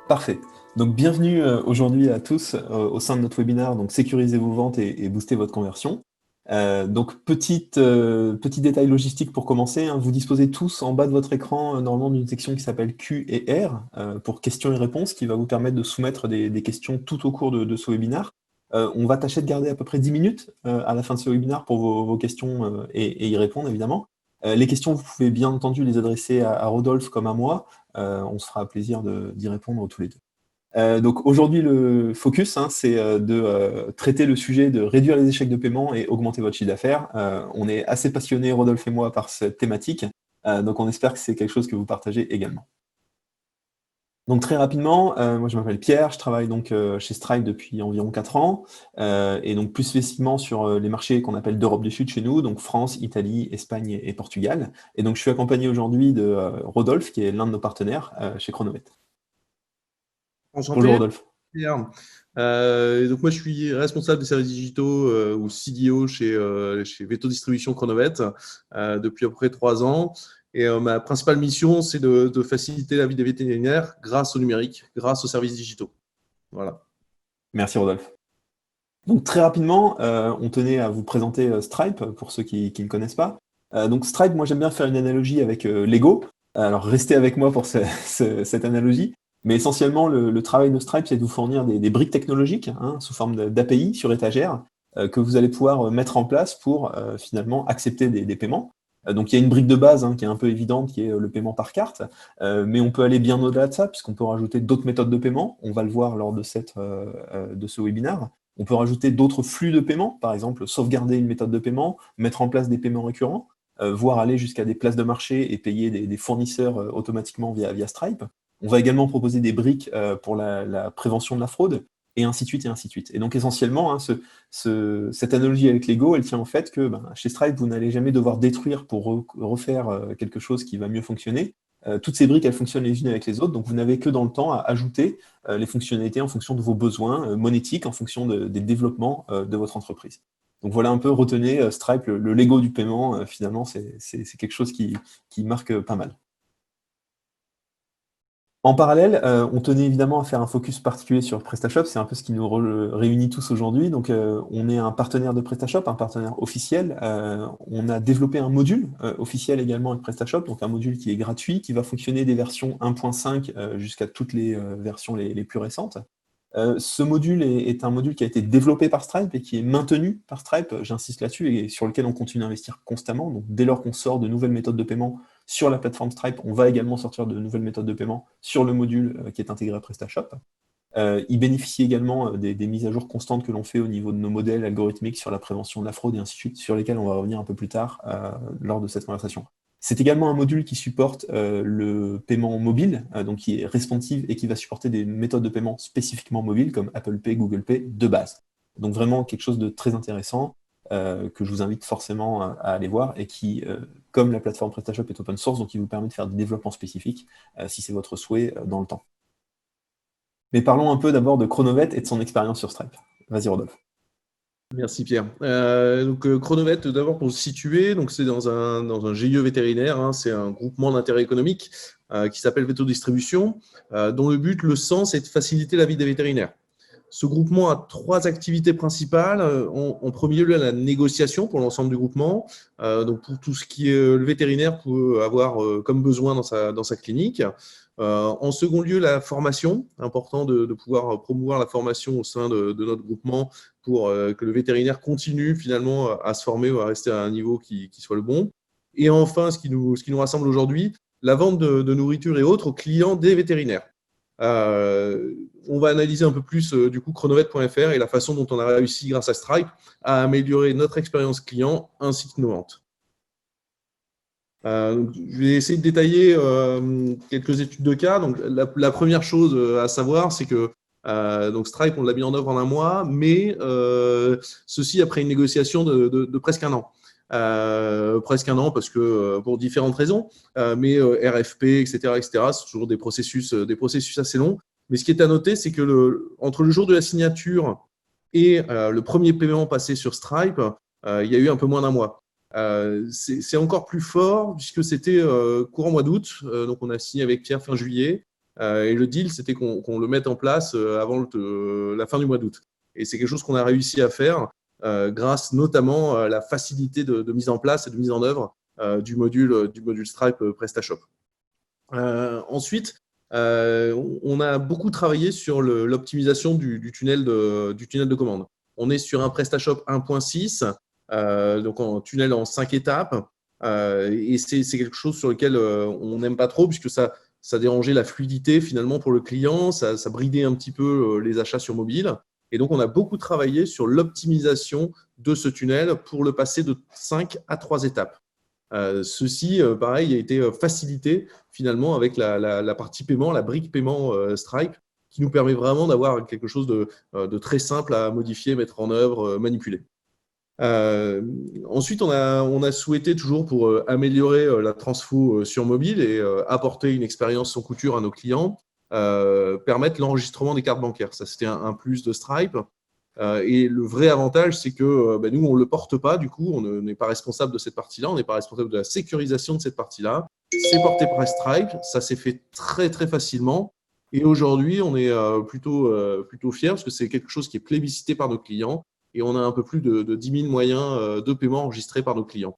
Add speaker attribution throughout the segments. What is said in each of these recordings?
Speaker 1: Parfait. Donc bienvenue aujourd'hui à tous au sein de notre webinaire, donc sécuriser vos ventes et booster votre conversion. Donc petit détail logistique pour commencer, hein. Vous disposez tous en bas de votre écran normalement d'une section qui s'appelle Q et R pour questions et réponses, qui va vous permettre de soumettre des questions tout au cours de ce webinaire. On va tâcher de garder à peu près 10 minutes à la fin de ce webinaire pour vos questions et y répondre évidemment. Les questions, vous pouvez bien entendu les adresser à Rodolphe comme à moi. On se fera plaisir d'y répondre tous les deux. Donc aujourd'hui, le focus, hein, c'est de traiter le sujet de réduire les échecs de paiement et augmenter votre chiffre d'affaires. On est assez passionnés, Rodolphe et moi, par cette thématique, donc on espère que c'est quelque chose que vous partagez également. Donc très rapidement, moi je m'appelle Pierre, je travaille donc chez Stripe depuis environ 4 ans, et donc plus spécifiquement sur les marchés qu'on appelle d'Europe du Sud chez nous, donc France, Italie, Espagne et Portugal. Et donc je suis accompagné aujourd'hui de Rodolphe, qui est l'un de nos partenaires chez Chronovet. Bonjour
Speaker 2: Enchanté.
Speaker 1: Rodolphe.
Speaker 2: Donc moi je suis responsable des services digitaux ou CDO chez Veto Distribution Chronovet depuis à peu près 3 ans. Et ma principale mission, c'est de faciliter la vie des vétérinaires grâce au numérique, grâce aux services digitaux. Voilà.
Speaker 1: Merci Rodolphe. Donc très rapidement, on tenait à vous présenter Stripe pour ceux qui ne connaissent pas. Donc Stripe, moi j'aime bien faire une analogie avec Lego. Alors restez avec moi pour cette analogie. Mais essentiellement, le travail de Stripe, c'est de vous fournir des briques technologiques, hein, sous forme d'API sur étagère, que vous allez pouvoir mettre en place pour finalement accepter des paiements. Donc il y a une brique de base, hein, qui est un peu évidente, qui est le paiement par carte, mais on peut aller bien au-delà de ça, puisqu'on peut rajouter d'autres méthodes de paiement. On va le voir lors de ce webinaire. On peut rajouter d'autres flux de paiement, par exemple sauvegarder une méthode de paiement, mettre en place des paiements récurrents, voire aller jusqu'à des places de marché et payer des fournisseurs automatiquement via Stripe. On va également proposer des briques pour la prévention de la fraude, et ainsi de suite, et ainsi de suite. Et donc essentiellement, hein, cette analogie avec Lego, elle tient au fait que chez Stripe, vous n'allez jamais devoir détruire pour refaire quelque chose qui va mieux fonctionner. Toutes ces briques, elles fonctionnent les unes avec les autres, donc vous n'avez que dans le temps à ajouter les fonctionnalités en fonction de vos besoins monétiques, en fonction des développements de votre entreprise. Donc voilà un peu, retenez Stripe, le Lego du paiement, finalement, c'est quelque chose qui marque pas mal. En parallèle, on tenait évidemment à faire un focus particulier sur PrestaShop, c'est un peu ce qui nous réunit tous aujourd'hui. Donc on est un partenaire de PrestaShop, un partenaire officiel. On a développé un module officiel également avec PrestaShop, donc un module qui est gratuit, qui va fonctionner des versions 1.5 jusqu'à toutes les versions les plus récentes. Ce module est un module qui a été développé par Stripe et qui est maintenu par Stripe, j'insiste là-dessus, et sur lequel on continue d'investir constamment. Donc dès lors qu'on sort de nouvelles méthodes de paiement sur la plateforme Stripe, on va également sortir de nouvelles méthodes de paiement sur le module qui est intégré à PrestaShop. Il bénéficie également des mises à jour constantes que l'on fait au niveau de nos modèles algorithmiques sur la prévention de la fraude et ainsi de suite, sur lesquels on va revenir un peu plus tard lors de cette conversation. C'est également un module qui supporte le paiement mobile, donc qui est responsive et qui va supporter des méthodes de paiement spécifiquement mobiles comme Apple Pay, Google Pay de base. Donc vraiment quelque chose de très intéressant que je vous invite forcément à aller voir et qui, comme la plateforme PrestaShop est open source, donc il vous permet de faire des développements spécifiques si c'est votre souhait dans le temps. Mais parlons un peu d'abord de Chronovet et de son expérience sur Stripe. Vas-y Rodolphe.
Speaker 2: Merci Pierre. Chronovet, d'abord pour se situer, donc c'est dans un GIE vétérinaire, hein, c'est un groupement d'intérêt économique qui s'appelle Veto Distribution, dont le but, le sens, est de faciliter la vie des vétérinaires. Ce groupement a 3 activités principales. En premier lieu, la négociation pour l'ensemble du groupement, donc pour tout ce qui est le vétérinaire peut avoir comme besoin dans sa clinique. En second lieu, la formation, important de pouvoir promouvoir la formation au sein de notre groupement pour que le vétérinaire continue finalement à se former ou à rester à un niveau qui soit le bon. Et enfin, ce qui nous rassemble aujourd'hui, la vente de nourriture et autres aux clients des vétérinaires. On va analyser un peu plus du coup chronovet.fr et la façon dont on a réussi grâce à Stripe à améliorer notre expérience client ainsi que nos ventes. Je vais essayer de détailler quelques études de cas. Donc, la première chose à savoir, c'est que donc Stripe, on l'a mis en œuvre en 1 mois, mais ceci après une négociation de presque 1 an. Presque 1 an parce que pour différentes raisons, mais RFP, etc., c'est toujours des processus assez longs. Mais ce qui est à noter, c'est que entre le jour de la signature et le premier paiement passé sur Stripe, il y a eu un peu moins d'1 mois. C'est encore plus fort puisque c'était courant mois d'août, donc on a signé avec Pierre fin juillet. Et le deal, c'était qu'on le mette en place avant la fin du mois d'août. Et c'est quelque chose qu'on a réussi à faire grâce notamment à la facilité de mise en place et de mise en œuvre du module Stripe PrestaShop. Ensuite, on a beaucoup travaillé sur l'optimisation du tunnel de commande. On est sur un PrestaShop 1.6, donc en tunnel en 5 étapes. Et c'est quelque chose sur lequel on n'aime pas trop, puisque ça dérangeait la fluidité finalement pour le client, ça bridait un petit peu les achats sur mobile. Et donc, on a beaucoup travaillé sur l'optimisation de ce tunnel pour le passer de 5 à 3 étapes. Ceci, pareil, a été facilité finalement avec la partie paiement, la brique paiement Stripe, qui nous permet vraiment d'avoir quelque chose de très simple à modifier, mettre en œuvre, manipuler. Ensuite, on a souhaité toujours pour améliorer la transfo sur mobile et apporter une expérience sans couture à nos clients, permettre l'enregistrement des cartes bancaires. Ça, c'était un plus de Stripe. Et le vrai avantage, c'est que nous, on ne le porte pas, du coup, on n'est pas responsable de cette partie-là, on n'est pas responsable de la sécurisation de cette partie-là. C'est porté par Stripe, ça s'est fait très, très facilement. Et aujourd'hui, on est plutôt fiers parce que c'est quelque chose qui est plébiscité par nos clients et on a un peu plus de 10 000 moyens de paiement enregistrés par nos clients.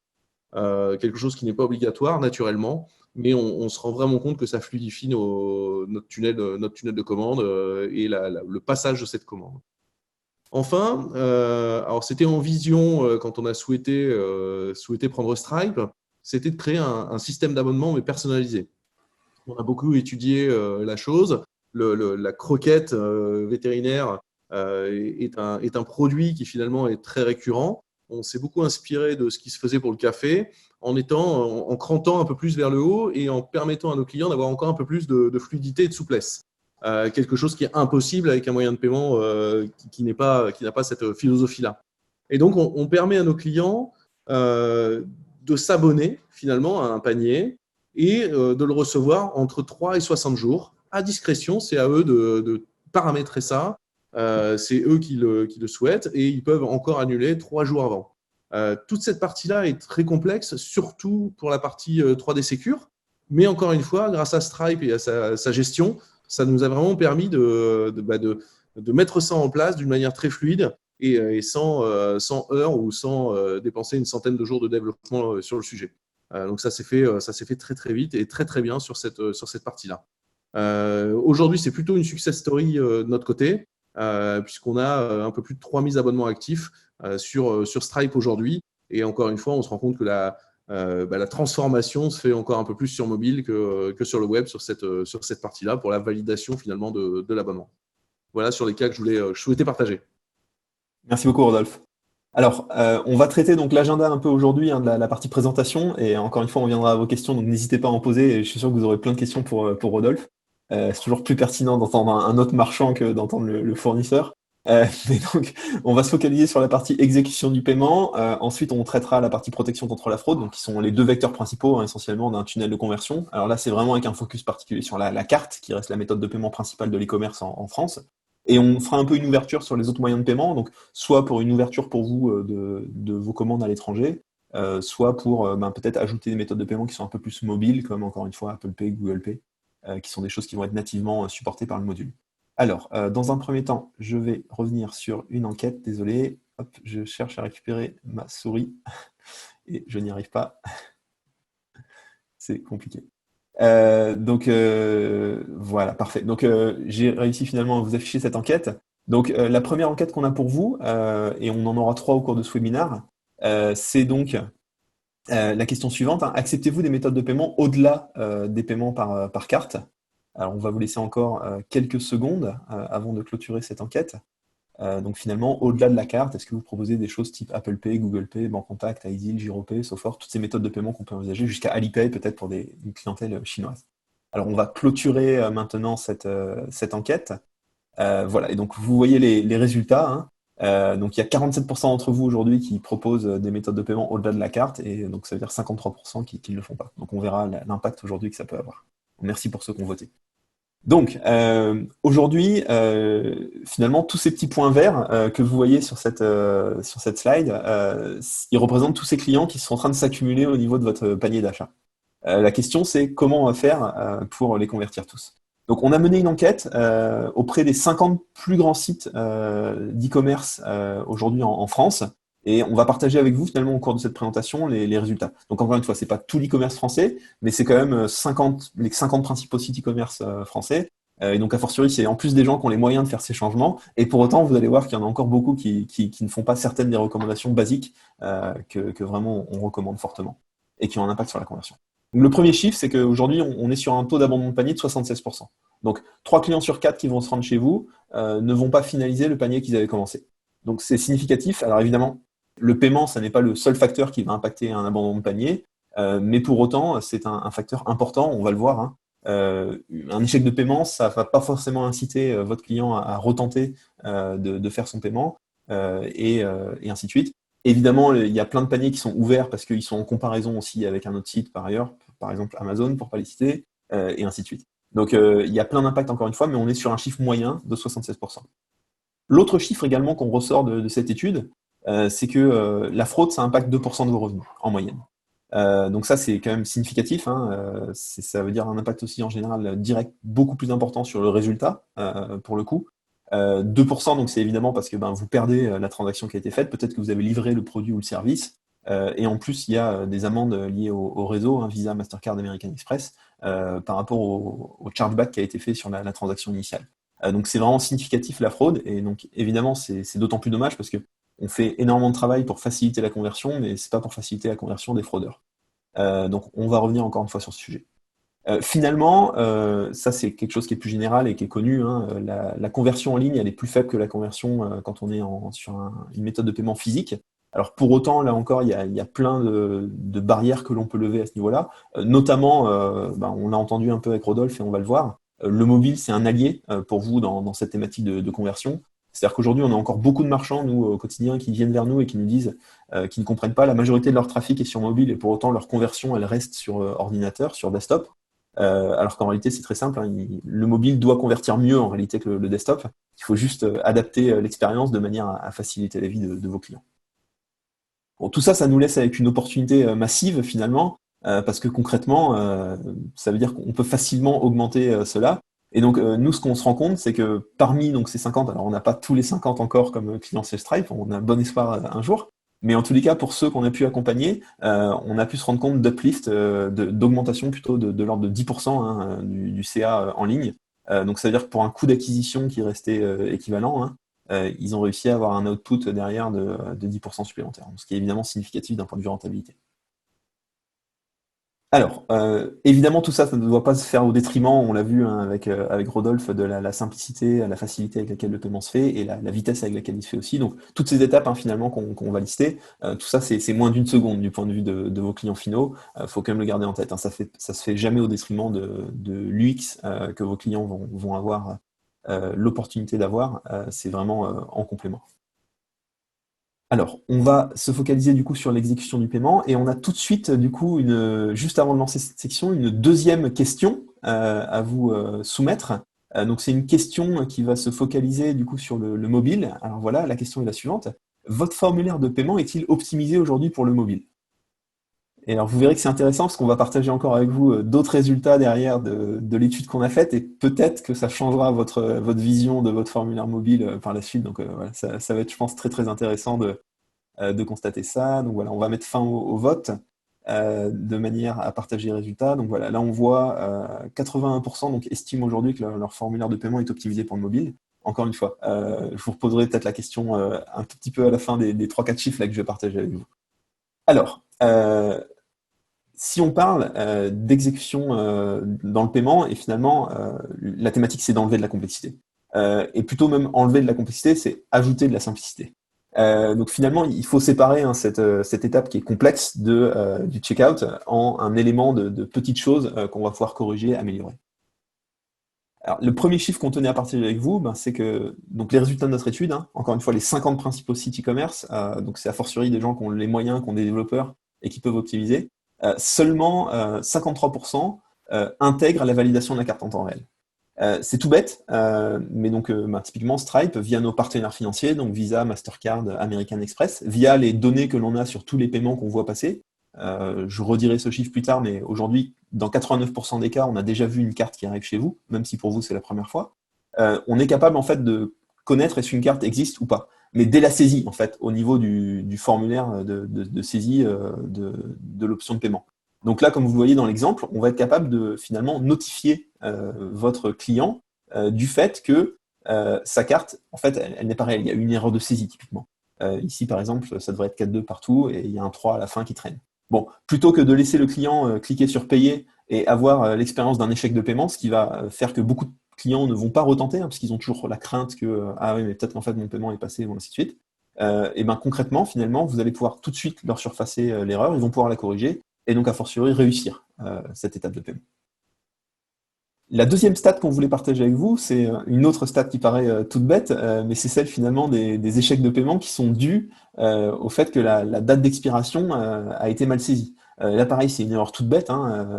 Speaker 2: Quelque chose qui n'est pas obligatoire, naturellement, mais on se rend vraiment compte que ça fluidifie notre tunnel de commande et le passage de cette commande. Enfin, alors c'était en vision quand on a souhaité prendre Stripe, c'était de créer un système d'abonnement mais personnalisé. On a beaucoup étudié la chose. La croquette vétérinaire est un produit qui finalement est très récurrent. On s'est beaucoup inspiré de ce qui se faisait pour le café en crantant un peu plus vers le haut et en permettant à nos clients d'avoir encore un peu plus de fluidité et de souplesse. Quelque chose qui est impossible avec un moyen de paiement qui n'a pas cette philosophie-là. Et donc, on permet à nos clients de s'abonner finalement à un panier et de le recevoir entre 3 et 60 jours à discrétion. C'est à eux de paramétrer ça. C'est eux qui le souhaitent et ils peuvent encore annuler 3 jours avant. Toute cette partie-là est très complexe, surtout pour la partie 3D Secure. Mais encore une fois, grâce à Stripe et à sa gestion, ça nous a vraiment permis de mettre ça en place d'une manière très fluide et sans heures ou sans dépenser une centaine de jours de développement sur le sujet. Donc ça s'est fait très très vite et très très bien sur cette partie-là. Aujourd'hui, c'est plutôt une success story de notre côté, puisqu'on a un peu plus de 3000 abonnements actifs sur Stripe aujourd'hui. Et encore une fois, on se rend compte que la transformation se fait encore un peu plus sur mobile que sur le web, sur cette partie-là, pour la validation finalement de l'abonnement. Voilà sur les cas que je souhaitais partager.
Speaker 1: Merci beaucoup, Rodolphe. Alors, on va traiter donc l'agenda un peu aujourd'hui, de la partie présentation, et encore une fois, on viendra à vos questions, donc n'hésitez pas à en poser, et je suis sûr que vous aurez plein de questions pour Rodolphe. C'est toujours plus pertinent d'entendre un autre marchand que d'entendre le fournisseur. Mais donc, on va se focaliser sur la partie exécution du paiement. Ensuite, on traitera la partie protection contre la fraude, donc qui sont les deux vecteurs principaux essentiellement d'un tunnel de conversion. Alors là, c'est vraiment avec un focus particulier sur la carte, qui reste la méthode de paiement principale de l'e-commerce en France. Et on fera un peu une ouverture sur les autres moyens de paiement, donc soit pour une ouverture pour vous de vos commandes à l'étranger, soit pour peut-être ajouter des méthodes de paiement qui sont un peu plus mobiles, comme encore une fois Apple Pay, Google Pay, qui sont des choses qui vont être nativement supportées par le module. Alors, dans un premier temps, je vais revenir sur une enquête. Désolé, hop, je cherche à récupérer ma souris et je n'y arrive pas. C'est compliqué. Voilà, parfait. Donc, j'ai réussi finalement à vous afficher cette enquête. Donc, la première enquête qu'on a pour vous, et on en aura 3 au cours de ce webinaire, c'est donc la question suivante. Acceptez-vous des méthodes de paiement au-delà des paiements par carte? Alors, on va vous laisser encore quelques secondes avant de clôturer cette enquête. Donc, finalement, au-delà de la carte, est-ce que vous proposez des choses type Apple Pay, Google Pay, Bancontact, iDeal, GiroPay, SoFort, toutes ces méthodes de paiement qu'on peut envisager, jusqu'à Alipay peut-être pour une clientèle chinoise. Alors, on va clôturer maintenant cette enquête. Voilà, et donc vous voyez les résultats. Donc, il y a 47% d'entre vous aujourd'hui qui proposent des méthodes de paiement au-delà de la carte, et donc ça veut dire 53% qui ne le font pas. Donc, on verra l'impact aujourd'hui que ça peut avoir. Merci pour ceux qui ont voté. Donc, aujourd'hui, finalement, tous ces petits points verts que vous voyez sur cette slide, ils représentent tous ces clients qui sont en train de s'accumuler au niveau de votre panier d'achat. La question, c'est comment on va faire pour les convertir tous. Donc, on a mené une enquête auprès des 50 plus grands sites d'e-commerce aujourd'hui en France. Et on va partager avec vous, finalement, au cours de cette présentation, les résultats. Donc, encore une fois, c'est pas tout l'e-commerce français, mais c'est quand même les 50 principaux sites e-commerce français. Et donc, a fortiori, c'est en plus des gens qui ont les moyens de faire ces changements. Et pour autant, vous allez voir qu'il y en a encore beaucoup qui ne font pas certaines des recommandations basiques que vraiment on recommande fortement et qui ont un impact sur la conversion. Donc, le premier chiffre, c'est qu'aujourd'hui, on est sur un taux d'abandon de panier de 76%. Donc, 3 clients sur 4 qui vont se rendre chez vous ne vont pas finaliser le panier qu'ils avaient commencé. Donc, c'est significatif. Alors, évidemment, le paiement, ça n'est pas le seul facteur qui va impacter un abandon de panier, mais pour autant, c'est un facteur important, on va le voir. Hein. Un échec de paiement, ça ne va pas forcément inciter votre client à retenter de faire son paiement, et ainsi de suite. Évidemment, il y a plein de paniers qui sont ouverts parce qu'ils sont en comparaison aussi avec un autre site par ailleurs, par exemple Amazon, pour ne pas les citer, et ainsi de suite. Donc, il y a plein d'impacts encore une fois, mais on est sur un chiffre moyen de 76%. L'autre chiffre également qu'on ressort de cette étude, c'est que la fraude, ça impacte 2% de vos revenus en moyenne. Donc ça, c'est quand même significatif. Hein. Ça veut dire un impact aussi en général direct beaucoup plus important sur le résultat, pour le coup. 2%, donc c'est évidemment parce que vous perdez la transaction qui a été faite. Peut-être que vous avez livré le produit ou le service. Et en plus, il y a des amendes liées au réseau, hein, Visa, Mastercard, American Express, par rapport au chargeback qui a été fait sur la transaction initiale. Donc c'est vraiment significatif la fraude. Et donc évidemment, c'est d'autant plus dommage parce que on fait énormément de travail pour faciliter la conversion, mais c'est pas pour faciliter la conversion des fraudeurs. Donc on va revenir encore une fois sur ce sujet. Finalement, ça c'est quelque chose qui est plus général et qui est connu. Hein, la conversion en ligne, elle est plus faible que la conversion quand on est sur une méthode de paiement physique. Alors pour autant, là encore, il y a plein de barrières que l'on peut lever à ce niveau-là. Notamment, on l'a entendu un peu avec Rodolphe et on va le voir. Le mobile, c'est un allié pour vous dans cette thématique de conversion. C'est-à-dire qu'aujourd'hui, on a encore beaucoup de marchands, nous, au quotidien, qui viennent vers nous et qui nous disent qu'ils ne comprennent pas. La majorité de leur trafic est sur mobile et pour autant, leur conversion, elle reste sur ordinateur, sur desktop. Alors qu'en réalité, c'est très simple. Hein, le mobile doit convertir mieux en réalité que le desktop. Il faut juste adapter l'expérience de manière à faciliter la vie de vos clients. Bon, tout ça, ça nous laisse avec une opportunité massive finalement, parce que concrètement, ça veut dire qu'on peut facilement augmenter cela. Et donc, nous, ce qu'on se rend compte, c'est que parmi donc, ces 50, alors on n'a pas tous les 50 encore comme clients chez Stripe, on a bon espoir un jour, mais en tous les cas, pour ceux qu'on a pu accompagner, on a pu se rendre compte d'uplift, d'augmentation plutôt de l'ordre de 10% hein, du CA en ligne. Donc, ça veut dire que pour un coût d'acquisition qui restait équivalent, hein, ils ont réussi à avoir un output derrière de 10% supplémentaire, ce qui est évidemment significatif d'un point de vue rentabilité. Alors, évidemment, tout ça, ça ne doit pas se faire au détriment, on l'a vu hein, avec Rodolphe, de la simplicité, la facilité avec laquelle le paiement se fait et la vitesse avec laquelle il se fait aussi. Donc, toutes ces étapes, hein, finalement, qu'on va lister, tout ça, c'est moins d'une seconde du point de vue de vos clients finaux. Faut quand même le garder en tête. Hein. Ça se fait jamais au détriment de l'UX que vos clients vont avoir l'opportunité d'avoir. C'est vraiment en complément. Alors, on va se focaliser du coup sur l'exécution du paiement et on a tout de suite, du coup, juste avant de lancer cette section, une deuxième question à vous soumettre. Donc, c'est une question qui va se focaliser du coup sur le mobile. Alors voilà, la question est la suivante. Votre formulaire de paiement est-il optimisé aujourd'hui pour le mobile? Et alors, vous verrez que c'est intéressant parce qu'on va partager encore avec vous d'autres résultats derrière de l'étude qu'on a faite et peut-être que ça changera votre vision de votre formulaire mobile par la suite. Donc, voilà, ça va être, je pense, très, très intéressant de constater ça. Donc, voilà, on va mettre fin au vote de manière à partager les résultats. Donc, voilà, là, on voit 81% donc, estiment aujourd'hui que leur formulaire de paiement est optimisé pour le mobile. Encore une fois, je vous reposerai peut-être la question un tout petit peu à la fin des 3-4 chiffres là, que je vais partager avec vous. Alors, si on parle d'exécution dans le paiement, et finalement, la thématique, c'est d'enlever de la complexité. Et plutôt même enlever de la complexité, c'est ajouter de la simplicité. Donc finalement, il faut séparer hein, cette étape qui est complexe du checkout en un élément de petites choses qu'on va pouvoir corriger, améliorer. Alors, le premier chiffre qu'on tenait à partager avec vous, c'est que donc les résultats de notre étude, hein, encore une fois, les 50 principaux sites e-commerce, donc c'est a fortiori des gens qui ont les moyens, qui ont des développeurs et qui peuvent optimiser, seulement 53% intègrent la validation de la carte en temps réel. C'est tout bête, mais donc typiquement Stripe, via nos partenaires financiers, donc Visa, Mastercard, American Express, via les données que l'on a sur tous les paiements qu'on voit passer, Je redirai ce chiffre plus tard, mais aujourd'hui, dans 89% des cas, on a déjà vu une carte qui arrive chez vous, même si pour vous, c'est la première fois. On est capable, en fait, de connaître est-ce qu'une carte existe ou pas. Mais dès la saisie, en fait, au niveau du formulaire de saisie de l'option de paiement. Donc là, comme vous voyez dans l'exemple, on va être capable de finalement notifier votre client du fait que sa carte, en fait, elle n'est pas réelle. Il y a une erreur de saisie, typiquement. Ici, par exemple, ça devrait être 4-2 partout et il y a un 3 à la fin qui traîne. Bon, plutôt que de laisser le client cliquer sur payer et avoir l'expérience d'un échec de paiement, ce qui va faire que beaucoup de clients ne vont pas retenter, parce qu'ils ont toujours la crainte que ah oui, mais peut-être qu'en fait mon paiement est passé, ou ainsi de suite. Et ben concrètement, finalement, vous allez pouvoir tout de suite leur surfacer l'erreur, ils vont pouvoir la corriger, et donc a fortiori réussir cette étape de paiement. La deuxième stat qu'on voulait partager avec vous, c'est une autre stat qui paraît toute bête, mais c'est celle finalement des échecs de paiement qui sont dus au fait que la date d'expiration a été mal saisie. Là, pareil, c'est une erreur toute bête.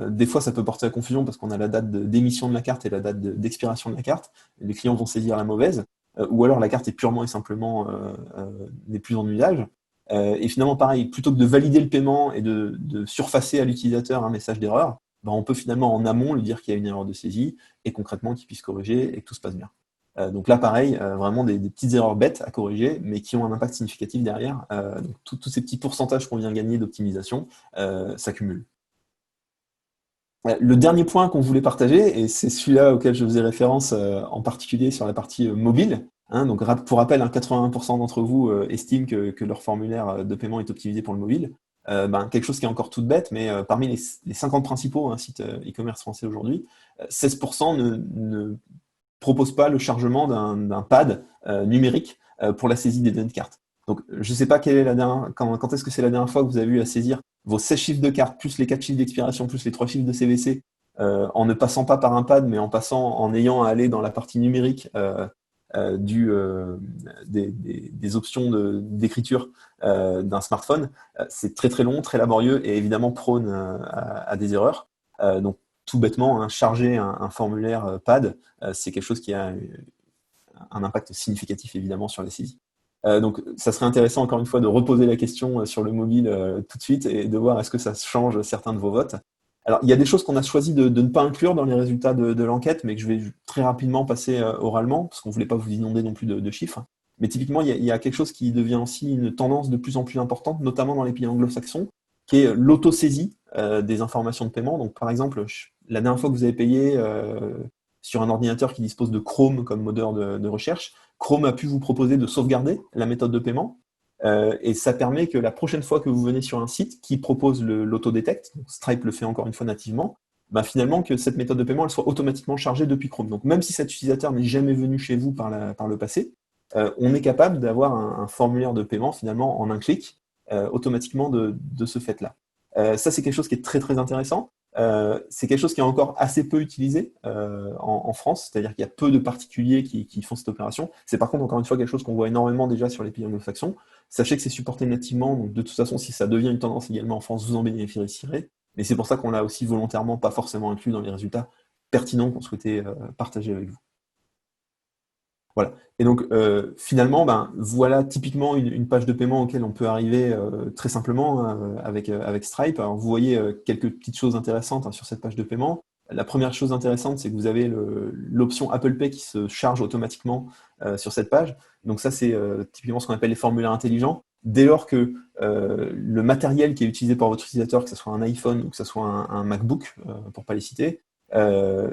Speaker 1: Des fois, ça peut porter à confusion parce qu'on a la date d'émission de la carte et la date d'expiration de la carte. Les clients vont saisir la mauvaise, ou alors la carte est purement et simplement n'est plus en usage. Et finalement, pareil, plutôt que de valider le paiement et de surfacer à l'utilisateur un message d'erreur, ben, on peut finalement en amont lui dire qu'il y a une erreur de saisie et concrètement qu'il puisse corriger et que tout se passe bien. Donc là, pareil, vraiment des petites erreurs bêtes à corriger, mais qui ont un impact significatif derrière. Donc tous ces petits pourcentages qu'on vient gagner d'optimisation s'accumulent. Le dernier point qu'on voulait partager, et c'est celui-là auquel je faisais référence en particulier sur la partie mobile. Donc pour rappel, 81% d'entre vous estiment que leur formulaire de paiement est optimisé pour le mobile. Quelque chose qui est encore toute bête, mais parmi les 50 principaux sites e-commerce français aujourd'hui, 16% ne proposent pas le chargement d'un pad numérique pour la saisie des données de carte. Donc, je ne sais pas quand est-ce que c'est la dernière fois que vous avez eu à saisir vos 16 chiffres de carte, plus les 4 chiffres d'expiration, plus les 3 chiffres de CVC, en ne passant pas par un pad, mais en ayant à aller dans la partie numérique des options d'écriture d'un smartphone. C'est très très long, très laborieux et évidemment prône à des erreurs. Donc tout bêtement, charger un formulaire pad, c'est quelque chose qui a un impact significatif évidemment sur les saisies. Donc ça serait intéressant encore une fois de reposer la question sur le mobile tout de suite et de voir est-ce que ça change certains de vos votes. Alors, il y a des choses qu'on a choisi de ne pas inclure dans les résultats de l'enquête, mais que je vais très rapidement passer oralement, parce qu'on ne voulait pas vous inonder non plus de chiffres. Mais typiquement, il y a quelque chose qui devient aussi une tendance de plus en plus importante, notamment dans les pays anglo-saxons, qui est l'autosaisie des informations de paiement. Donc, par exemple, la dernière fois que vous avez payé sur un ordinateur qui dispose de Chrome comme moteur de recherche, Chrome a pu vous proposer de sauvegarder la méthode de paiement. Et ça permet que la prochaine fois que vous venez sur un site qui propose l'autodetect, Stripe le fait encore une fois nativement, finalement que cette méthode de paiement elle soit automatiquement chargée depuis Chrome. Donc même si cet utilisateur n'est jamais venu chez vous par le passé, on est capable d'avoir un formulaire de paiement finalement en un clic automatiquement de ce fait-là. Ça c'est quelque chose qui est très très intéressant. C'est quelque chose qui est encore assez peu utilisé en France, c'est-à-dire qu'il y a peu de particuliers qui font cette opération. C'est par contre encore une fois quelque chose qu'on voit énormément déjà sur les pays anglo-saxons. Sachez que c'est supporté nativement, donc de toute façon si ça devient une tendance également en France, vous en bénéficierez. Mais c'est pour ça qu'on l'a aussi volontairement pas forcément inclus dans les résultats pertinents qu'on souhaitait partager avec vous. Voilà. Et donc finalement, voilà typiquement une page de paiement auquel on peut arriver très simplement avec Stripe. Alors vous voyez quelques petites choses intéressantes sur cette page de paiement. La première chose intéressante, c'est que vous avez l'option Apple Pay qui se charge automatiquement sur cette page. Donc ça, c'est typiquement ce qu'on appelle les formulaires intelligents. Dès lors que le matériel qui est utilisé par votre utilisateur, que ce soit un iPhone ou que ce soit un MacBook, pour ne pas les citer,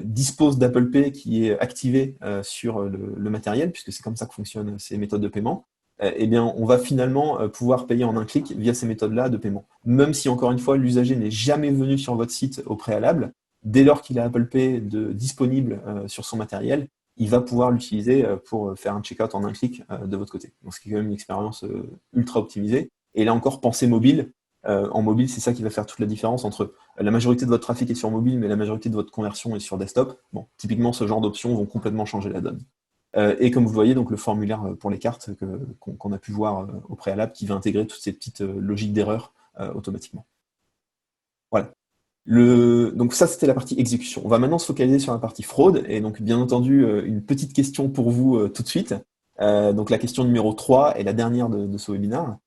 Speaker 1: dispose d'Apple Pay qui est activé sur le matériel, puisque c'est comme ça que fonctionnent ces méthodes de paiement, eh bien, on va finalement pouvoir payer en un clic via ces méthodes-là de paiement. Même si, encore une fois, l'usager n'est jamais venu sur votre site au préalable, dès lors qu'il a Apple Pay disponible sur son matériel, il va pouvoir l'utiliser pour faire un checkout en un clic de votre côté. Donc, ce qui est quand même une expérience ultra optimisée. Et là encore, pensée mobile. En mobile, c'est ça qui va faire toute la différence entre la majorité de votre trafic est sur mobile, mais la majorité de votre conversion est sur desktop. Bon, typiquement, ce genre d'options vont complètement changer la donne. Et comme vous voyez, donc le formulaire pour les cartes qu'on a pu voir au préalable, qui va intégrer toutes ces petites logiques d'erreur automatiquement. Voilà. Donc ça, c'était la partie exécution. On va maintenant se focaliser sur la partie fraude. Et donc, bien entendu, une petite question pour vous tout de suite. Donc la question numéro 3 est la dernière de ce webinaire.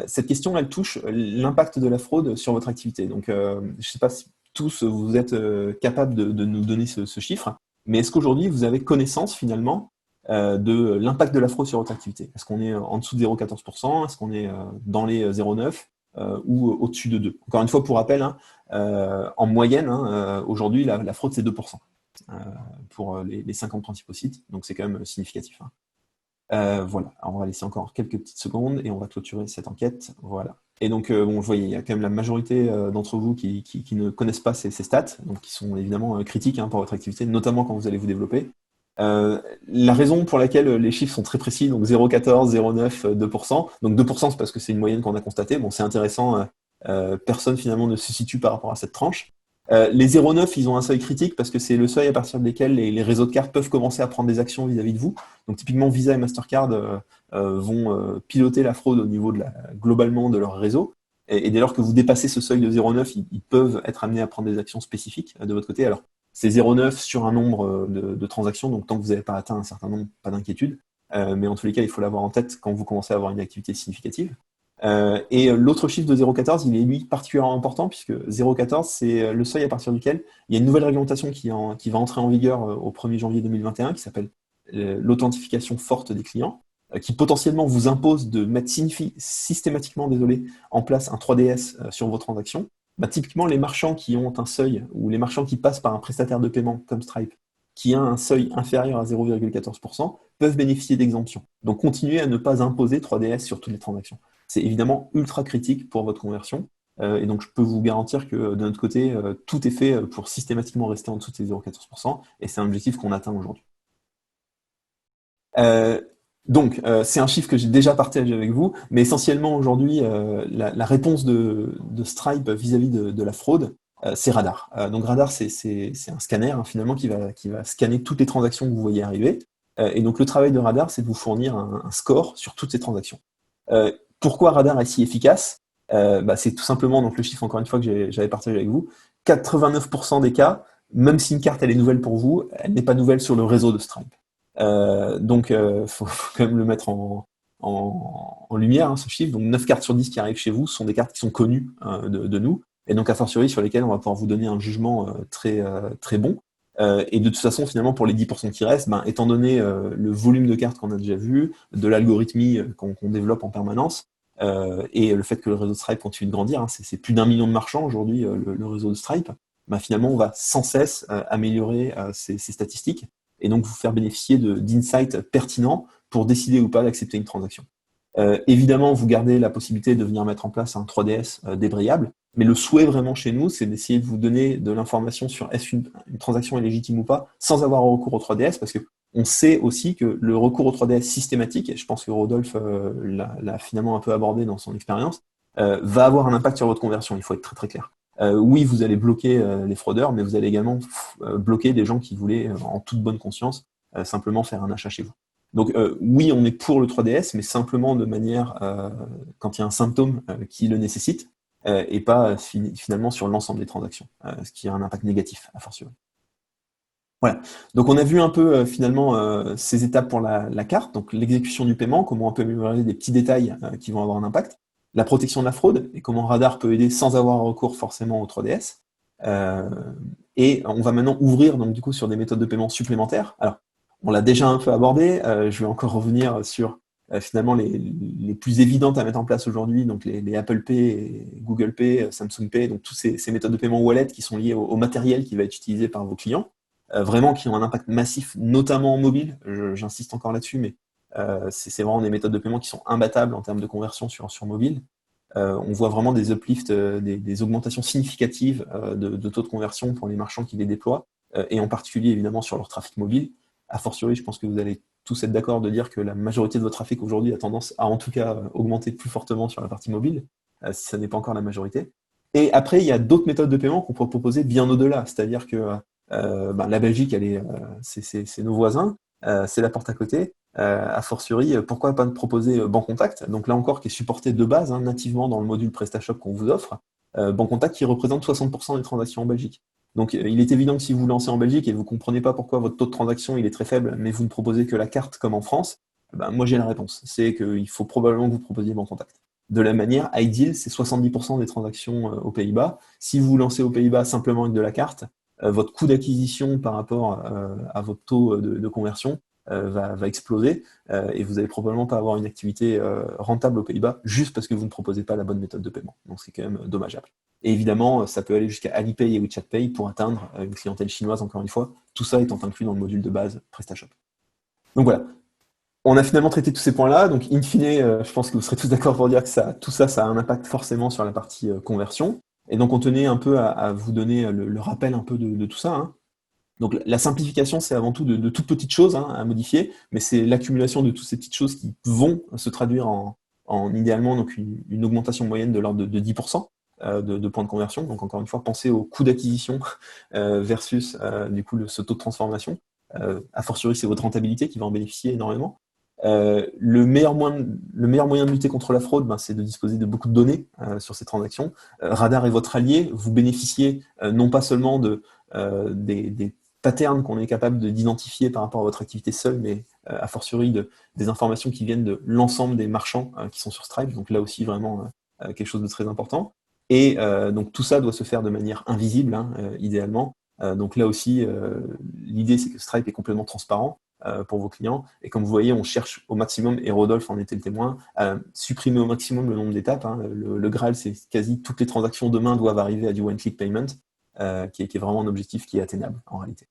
Speaker 1: Cette question, elle touche l'impact de la fraude sur votre activité. Donc, je ne sais pas si tous vous êtes capables de nous donner ce chiffre, mais est-ce qu'aujourd'hui, vous avez connaissance finalement de l'impact de la fraude sur votre activité? Est-ce qu'on est en dessous de 0,14%? Est-ce qu'on est dans les 0,9 ou au-dessus de 2? Encore une fois, pour rappel, hein, en moyenne, hein, aujourd'hui, la fraude, c'est 2% pour les 50 principaux sites. Donc, c'est quand même significatif. Hein. Voilà, alors on va laisser encore quelques petites secondes et on va clôturer cette enquête. Voilà. Et donc, bon, vous voyez, il y a quand même la majorité d'entre vous qui ne connaissent pas ces stats, donc qui sont évidemment critiques hein, pour votre activité, notamment quand vous allez vous développer. La raison pour laquelle les chiffres sont très précis, donc 0,14, 0,9, 2%. Donc 2%, c'est parce que c'est une moyenne qu'on a constatée. Bon, c'est intéressant, personne finalement ne se situe par rapport à cette tranche. Les 0,9, ils ont un seuil critique parce que c'est le seuil à partir desquels les réseaux de cartes peuvent commencer à prendre des actions vis-à--vis de vous. Donc typiquement, Visa et Mastercard vont piloter la fraude au niveau globalement de leur réseau. Et dès lors que vous dépassez ce seuil de 0,9, ils peuvent être amenés à prendre des actions spécifiques de votre côté. Alors, c'est 0,9 sur un nombre de transactions, donc tant que vous n'avez pas atteint un certain nombre, pas d'inquiétude. Mais en tous les cas, il faut l'avoir en tête quand vous commencez à avoir une activité significative. Et l'autre chiffre de 0,14, il est lui particulièrement important puisque 0,14, c'est le seuil à partir duquel il y a une nouvelle réglementation qui va entrer en vigueur au 1er janvier 2021 qui s'appelle l'authentification forte des clients, qui potentiellement vous impose de mettre systématiquement en place un 3DS sur vos transactions. Bah, typiquement, les marchands qui ont un seuil ou les marchands qui passent par un prestataire de paiement comme Stripe qui a un seuil inférieur à 0,14% peuvent bénéficier d'exemptions. Donc continuez à ne pas imposer 3DS sur toutes les transactions. C'est évidemment ultra critique pour votre conversion. Et donc, je peux vous garantir que de notre côté, tout est fait pour systématiquement rester en dessous de ces 0,14%. Et c'est un objectif qu'on atteint aujourd'hui. Donc, c'est un chiffre que j'ai déjà partagé avec vous. Mais essentiellement, aujourd'hui, la réponse de Stripe vis-à-vis de la fraude, c'est Radar. Donc, Radar, c'est un scanner, hein, finalement, qui va scanner toutes les transactions que vous voyez arriver. Et donc, le travail de Radar, c'est de vous fournir un score sur toutes ces transactions. Pourquoi Radar est si efficace? C'est tout simplement, donc le chiffre encore une fois que j'avais partagé avec vous, 89% des cas, même si une carte elle est nouvelle pour vous, elle n'est pas nouvelle sur le réseau de Stripe. Donc faut quand même le mettre en lumière, hein, ce chiffre. Donc 9 cartes sur 10 qui arrivent chez vous sont des cartes qui sont connues de nous, et donc a fortiori sur lesquelles on va pouvoir vous donner un jugement très bon. Et de toute façon, finalement, pour les 10% qui restent, étant donné le volume de cartes qu'on a déjà vu, de l'algorithmie qu'on développe en permanence, et le fait que le réseau de Stripe continue de grandir, hein, c'est plus d'1 million de marchands aujourd'hui, le réseau de Stripe, finalement, on va sans cesse améliorer ces statistiques et donc vous faire bénéficier d'insights pertinents pour décider ou pas d'accepter une transaction. Évidemment, vous gardez la possibilité de venir mettre en place un 3DS débrayable, mais le souhait vraiment chez nous, c'est d'essayer de vous donner de l'information sur est-ce qu'une transaction est légitime ou pas, sans avoir recours au 3DS, parce que on sait aussi que le recours au 3DS systématique, et je pense que Rodolphe l'a finalement un peu abordé dans son expérience, va avoir un impact sur votre conversion, il faut être très très clair. Oui, vous allez bloquer les fraudeurs, mais vous allez également bloquer des gens qui voulaient, en toute bonne conscience, simplement faire un achat chez vous. Donc oui, on est pour le 3DS, mais simplement de manière quand il y a un symptôme qui le nécessite, et pas finalement sur l'ensemble des transactions, ce qui a un impact négatif à fortiori. Voilà. Donc on a vu un peu finalement ces étapes pour la carte, donc l'exécution du paiement, comment on peut améliorer des petits détails qui vont avoir un impact, la protection de la fraude, et comment Radar peut aider sans avoir recours forcément au 3DS. Et on va maintenant ouvrir donc du coup sur des méthodes de paiement supplémentaires. Alors, on l'a déjà un peu abordé, je vais encore revenir sur finalement les plus évidentes à mettre en place aujourd'hui, donc les Apple Pay, Google Pay, Samsung Pay, donc toutes ces méthodes de paiement wallet qui sont liées au matériel qui va être utilisé par vos clients, vraiment qui ont un impact massif, notamment en mobile, j'insiste encore là-dessus, mais c'est vraiment des méthodes de paiement qui sont imbattables en termes de conversion sur mobile. On voit vraiment des uplifts, des augmentations significatives de taux de conversion pour les marchands qui les déploient, et en particulier évidemment sur leur trafic mobile. A fortiori, je pense que vous allez tous être d'accord de dire que la majorité de votre trafic aujourd'hui a tendance à en tout cas augmenter plus fortement sur la partie mobile, si ça n'est pas encore la majorité. Et après, il y a d'autres méthodes de paiement qu'on peut proposer bien au-delà, c'est-à-dire que la Belgique, c'est nos voisins, c'est la porte à côté. A fortiori, pourquoi pas proposer Bancontact, donc là encore qui est supporté de base nativement dans le module PrestaShop qu'on vous offre, Bancontact qui représente 60% des transactions en Belgique. Donc il est évident que si vous vous lancez en Belgique et vous ne comprenez pas pourquoi votre taux de transaction il est très faible, mais vous ne proposez que la carte comme en France, moi j'ai la réponse, c'est qu'il faut probablement que vous proposiez Bancontact. De la manière, Ideal, c'est 70% des transactions aux Pays-Bas. Si vous vous lancez aux Pays-Bas simplement avec de la carte, votre coût d'acquisition par rapport à votre taux de conversion va exploser et vous n'allez probablement pas avoir une activité rentable aux Pays-Bas juste parce que vous ne proposez pas la bonne méthode de paiement. Donc c'est quand même dommageable. Et évidemment, ça peut aller jusqu'à Alipay et WeChat Pay pour atteindre une clientèle chinoise, encore une fois, tout ça étant inclus dans le module de base PrestaShop. Donc voilà, on a finalement traité tous ces points-là, donc in fine, je pense que vous serez tous d'accord pour dire que tout ça a un impact forcément sur la partie conversion. Et donc on tenait un peu à vous donner le rappel un peu de tout ça. Hein. Donc la simplification, c'est avant tout de toutes petites choses à modifier, mais c'est l'accumulation de toutes ces petites choses qui vont se traduire en idéalement donc une augmentation moyenne de l'ordre de 10% de points de conversion. Donc encore une fois, pensez au coût d'acquisition versus du coup ce taux de transformation. A fortiori, c'est votre rentabilité qui va en bénéficier énormément. Le meilleur moyen de lutter contre la fraude, c'est de disposer de beaucoup de données sur ces transactions. Radar est votre allié. Vous bénéficiez non pas seulement des patterns qu'on est capable d'identifier par rapport à votre activité seule, mais a fortiori des informations qui viennent de l'ensemble des marchands qui sont sur Stripe. Donc là aussi, vraiment quelque chose de très important. Et donc tout ça doit se faire de manière invisible, idéalement. Donc là aussi, l'idée, c'est que Stripe est complètement transparent pour vos clients. Et comme vous voyez, on cherche au maximum, et Rodolphe en était le témoin, à supprimer au maximum le nombre d'étapes. Hein. Le Graal, c'est quasi toutes les transactions demain doivent arriver à du one-click payment, qui est vraiment un objectif qui est atteignable en réalité.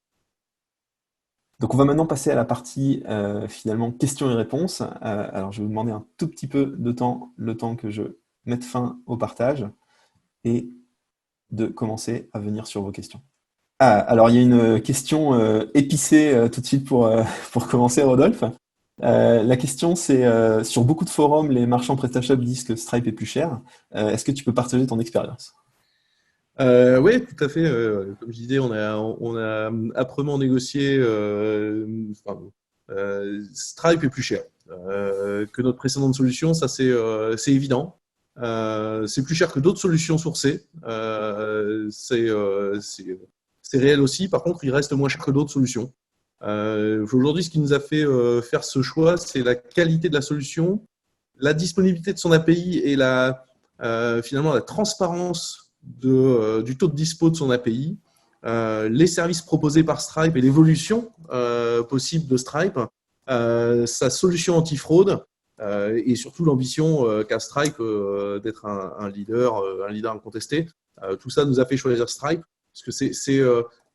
Speaker 1: Donc on va maintenant passer à la partie finalement questions et réponses. Alors je vais vous demander un tout petit peu de temps, le temps que je mette fin au partage, et de commencer à venir sur vos questions. Alors il y a une question épicée tout de suite pour commencer, Rodolphe. La question c'est, sur beaucoup de forums, les marchands PrestaShop disent que Stripe est plus cher. Est-ce que tu peux partager ton expérience?
Speaker 2: Oui, tout à fait. Comme je disais, on a âprement négocié. Stripe est plus cher que notre précédente solution, ça c'est évident. C'est plus cher que d'autres solutions sourcées. C'est réel aussi. Par contre, il reste moins cher que d'autres solutions. Aujourd'hui, ce qui nous a fait faire ce choix, c'est la qualité de la solution, la disponibilité de son API et finalement la transparence du taux de dispo de son API, les services proposés par Stripe et l'évolution possible de Stripe, sa solution anti-fraude et surtout l'ambition qu'a Stripe d'être un leader incontesté. Tout ça nous a fait choisir Stripe parce que c'est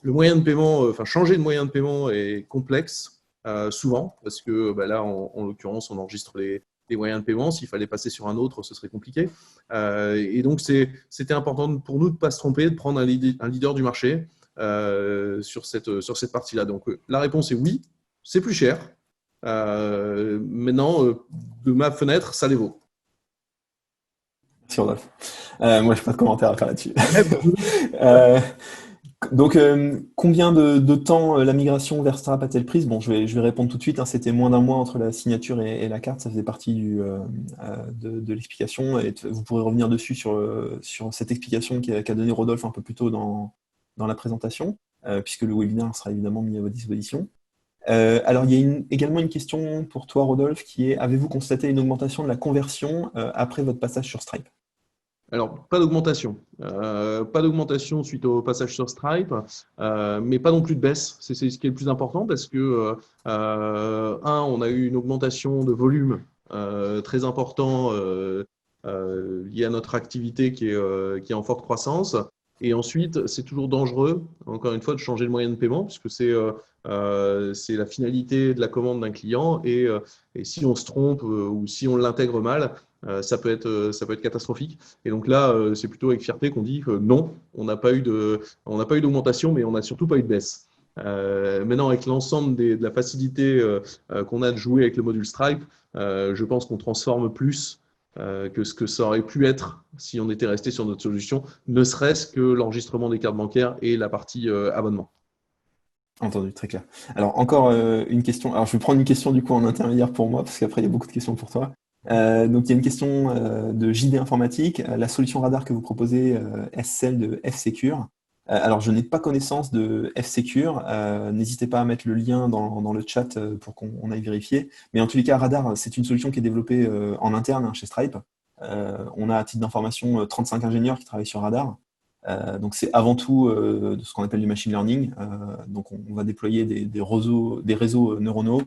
Speaker 2: le moyen de paiement, changer de moyen de paiement est complexe souvent parce que là, en l'occurrence, on enregistre les moyens de paiement. S'il fallait passer sur un autre, ce serait compliqué. Et donc, c'était important pour nous de ne pas se tromper, de prendre un leader du marché sur cette partie-là. Donc, la réponse est oui, c'est plus cher. Maintenant, de ma fenêtre, ça les vaut.
Speaker 1: Merci Rodolphe. Moi, je n'ai pas de commentaire à faire là-dessus. Donc, combien de temps la migration vers Stripe a-t-elle prise? Bon, je vais répondre tout de suite. C'était moins d'un mois entre la signature et la carte. Ça faisait partie de l'explication. Et vous pourrez revenir dessus sur cette explication qu'a donnée Rodolphe un peu plus tôt dans la présentation, puisque le webinaire sera évidemment mis à votre disposition. Alors, il y a également une question pour toi, Rodolphe, qui est: avez-vous constaté une augmentation de la conversion après votre passage sur Stripe?
Speaker 2: Alors, pas d'augmentation. Pas d'augmentation suite au passage sur Stripe, mais pas non plus de baisse. C'est ce qui est le plus important parce que, on a eu une augmentation de volume très important lié à notre activité qui est en forte croissance. Et ensuite, c'est toujours dangereux, encore une fois, de changer de moyen de paiement puisque c'est la finalité de la commande d'un client et si on se trompe ou si on l'intègre mal, ça peut être catastrophique. Et donc là, c'est plutôt avec fierté qu'on dit que non, on n'a pas eu d'augmentation, mais on n'a surtout pas eu de baisse. Maintenant, avec l'ensemble de la facilité qu'on a de jouer avec le module Stripe, je pense qu'on transforme plus que ce que ça aurait pu être si on était resté sur notre solution, ne serait-ce que l'enregistrement des cartes bancaires et la partie abonnement.
Speaker 1: Entendu, très clair. Alors, encore une question. Alors, je vais prendre une question du coup en intermédiaire pour moi, parce qu'après, il y a beaucoup de questions pour toi. Donc, il y a une question de JD Informatique. La solution radar que vous proposez est celle de F-Secure. Alors, je n'ai pas connaissance de F-Secure. N'hésitez pas à mettre le lien dans le chat pour qu'on aille vérifier. Mais en tous les cas, Radar, c'est une solution qui est développée en interne chez Stripe. On a, à titre d'information, 35 ingénieurs qui travaillent sur Radar. Donc c'est avant tout de ce qu'on appelle du machine learning. Donc on va déployer des réseaux neuronaux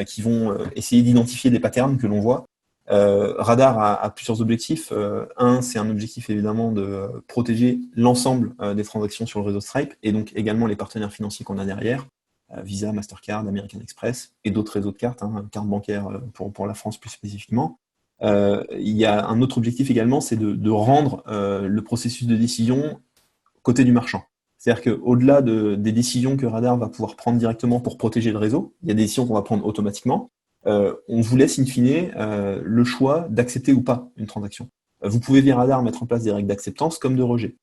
Speaker 1: qui vont essayer d'identifier des patterns que l'on voit. Radar a plusieurs objectifs. Un, c'est un objectif évidemment de protéger l'ensemble des transactions sur le réseau Stripe et donc également les partenaires financiers qu'on a derrière, Visa, Mastercard, American Express et d'autres réseaux de cartes, cartes bancaires pour la France plus spécifiquement. Il y a un autre objectif également, c'est de rendre le processus de décision côté du marchand. C'est-à-dire qu'au-delà des décisions que Radar va pouvoir prendre directement pour protéger le réseau, il y a des décisions qu'on va prendre automatiquement. On vous laisse in fine le choix d'accepter ou pas une transaction. Vous pouvez via Radar mettre en place des règles d'acceptance comme de rejet.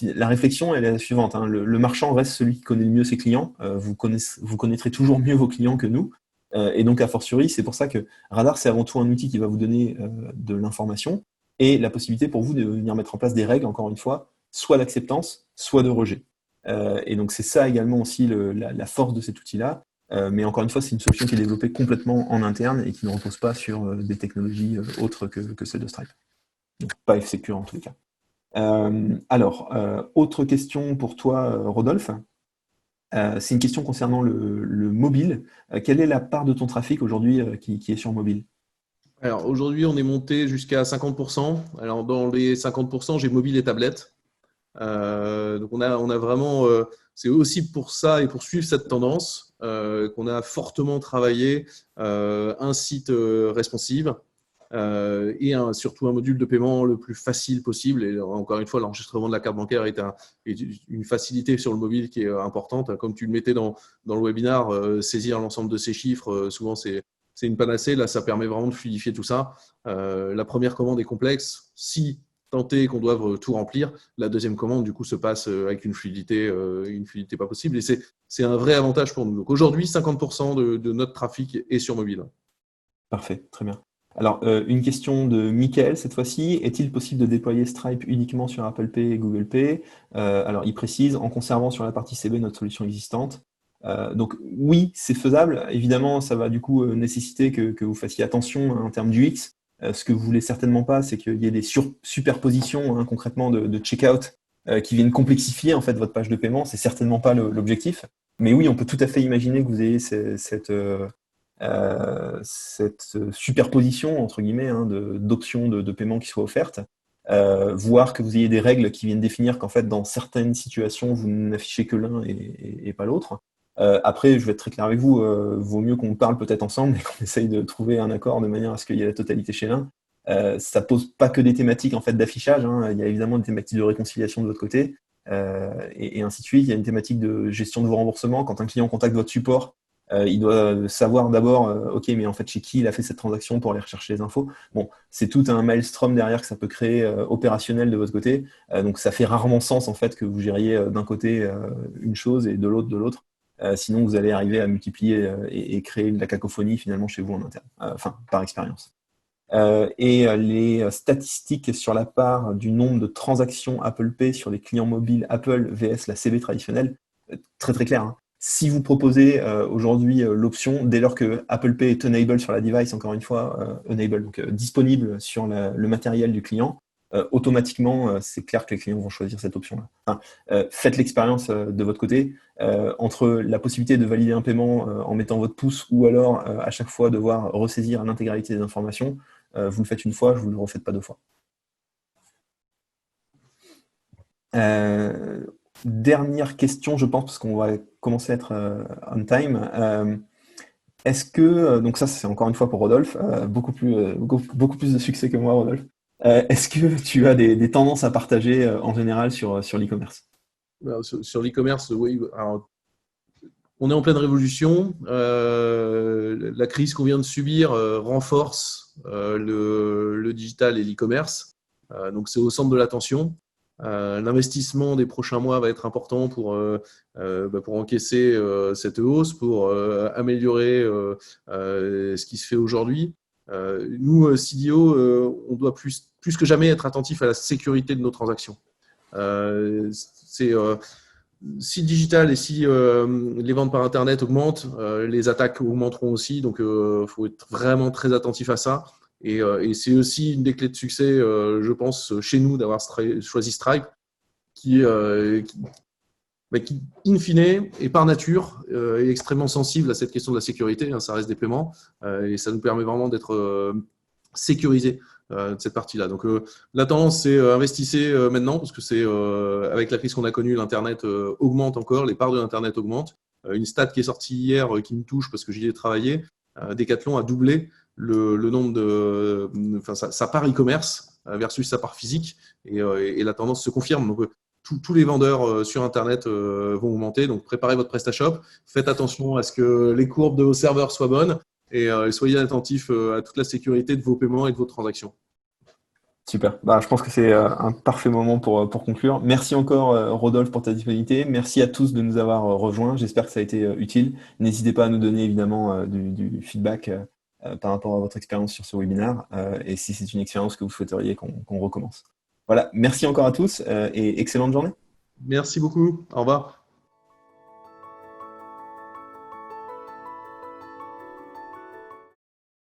Speaker 1: La réflexion, elle est la suivante. Le marchand reste celui qui connaît le mieux ses clients. Vous connaîtrez toujours mieux vos clients que nous. Et donc, a fortiori, c'est pour ça que Radar, c'est avant tout un outil qui va vous donner de l'information et la possibilité pour vous de venir mettre en place des règles, encore une fois, soit d'acceptance, soit de rejet. Et donc, c'est ça également aussi la force de cet outil-là. Mais encore une fois, c'est une solution qui est développée complètement en interne et qui ne repose pas sur des technologies autres que celles de Stripe. Donc, pas F-Secure en tous les cas. Autre question pour toi, Rodolphe. C'est une question concernant le mobile. Quelle est la part de ton trafic aujourd'hui qui est sur mobile?
Speaker 2: Alors aujourd'hui, on est monté jusqu'à 50%. Alors dans les 50%, j'ai mobile et tablette. Donc on a vraiment, c'est aussi pour ça et pour suivre cette tendance qu'on a fortement travaillé un site responsive et surtout un module de paiement le plus facile possible. Et encore une fois, l'enregistrement de la carte bancaire est une facilité sur le mobile qui est importante. Comme tu le mettais dans le webinar, saisir l'ensemble de ces chiffres, souvent c'est une panacée. Là, ça permet vraiment de fluidifier tout ça. La première commande est complexe. Si tenter qu'on doive tout remplir, la deuxième commande du coup se passe avec une fluidité pas possible, et c'est un vrai avantage pour nous. Donc aujourd'hui, 50% de notre trafic est sur mobile.
Speaker 1: Parfait, très bien. Alors, une question de Mickaël cette fois-ci. Est-il possible de déployer Stripe uniquement sur Apple Pay et Google Pay? Alors, il précise, en conservant sur la partie CB notre solution existante. Donc oui, c'est faisable. Évidemment, ça va du coup nécessiter que vous fassiez attention en termes d'UX. Ce que vous voulez certainement pas, c'est qu'il y ait des superpositions concrètement de checkout qui viennent complexifier en fait votre page de paiement. C'est certainement pas l'objectif. Mais oui, on peut tout à fait imaginer que vous ayez cette superposition entre guillemets d'options de paiement qui soient offertes. Voire que vous ayez des règles qui viennent définir qu'en fait dans certaines situations vous n'affichez que l'un et pas l'autre. Après, je vais être très clair avec vous, vaut mieux qu'on parle peut-être ensemble et qu'on essaye de trouver un accord de manière à ce qu'il y ait la totalité chez l'un. Ça pose pas que des thématiques en fait d'affichage, il y a évidemment des thématiques de réconciliation de votre côté, et ainsi de suite. Il y a une thématique de gestion de vos remboursements. Quand un client contacte votre support, il doit savoir d'abord, ok, mais en fait chez qui il a fait cette transaction pour aller rechercher les infos. Bon, c'est tout un maelstrom derrière que ça peut créer opérationnel de votre côté. Donc ça fait rarement sens en fait que vous gériez d'un côté une chose et de l'autre. Sinon, vous allez arriver à multiplier et créer de la cacophonie finalement chez vous en interne, par expérience. Et les statistiques sur la part du nombre de transactions Apple Pay sur les clients mobiles Apple vs la CB traditionnelle, très très clair. Si vous proposez aujourd'hui l'option, dès lors que Apple Pay est enable sur la device, encore une fois, enable, donc disponible sur le matériel du client, automatiquement, c'est clair que les clients vont choisir cette option-là. Faites l'expérience de votre côté, entre la possibilité de valider un paiement en mettant votre pouce ou alors à chaque fois devoir ressaisir l'intégralité des informations. Vous le faites une fois, vous ne le refaites pas deux fois. Dernière question, je pense, parce qu'on va commencer à être on time. Est-ce que, donc ça c'est encore une fois pour Rodolphe, beaucoup plus de succès que moi, Rodolphe. Est-ce que tu as des tendances à partager en général sur l'e-commerce?
Speaker 2: Sur l'e-commerce, oui. Alors, on est en pleine révolution. La crise qu'on vient de subir renforce le digital et l'e-commerce. Donc c'est au centre de l'attention. L'investissement des prochains mois va être important pour encaisser cette hausse, pour améliorer ce qui se fait aujourd'hui. Nous, CDO, on doit plus que jamais être attentif à la sécurité de nos transactions. Si le digital et si les ventes par Internet augmentent, les attaques augmenteront aussi. Donc, il faut être vraiment très attentif à ça. Et c'est aussi une des clés de succès, je pense, chez nous, d'avoir choisi Stripe, qui, qui, in fine, et par nature, est extrêmement sensible à cette question de la sécurité. Ça reste des paiements, et ça nous permet vraiment d'être sécurisés de cette partie-là. Donc, la tendance, c'est investissez maintenant, parce que c'est avec la crise qu'on a connue, l'Internet augmente encore, les parts de l'Internet augmentent. Une stat qui est sortie hier qui me touche parce que j'y ai travaillé, Decathlon a doublé le nombre sa part e-commerce versus sa part physique, et la tendance se confirme. Donc, tous les vendeurs sur Internet vont augmenter. Donc, préparez votre PrestaShop. Faites attention à ce que les courbes de vos serveurs soient bonnes, et soyez attentifs à toute la sécurité de vos paiements et de vos transactions.
Speaker 1: Super. Bah, je pense que c'est un parfait moment pour conclure. Merci encore, Rodolphe, pour ta disponibilité. Merci à tous de nous avoir rejoints. J'espère que ça a été utile. N'hésitez pas à nous donner évidemment du feedback par rapport à votre expérience sur ce webinaire et si c'est une expérience que vous souhaiteriez qu'on recommence. Voilà. Merci encore à tous et excellente journée.
Speaker 2: Merci beaucoup. Au revoir.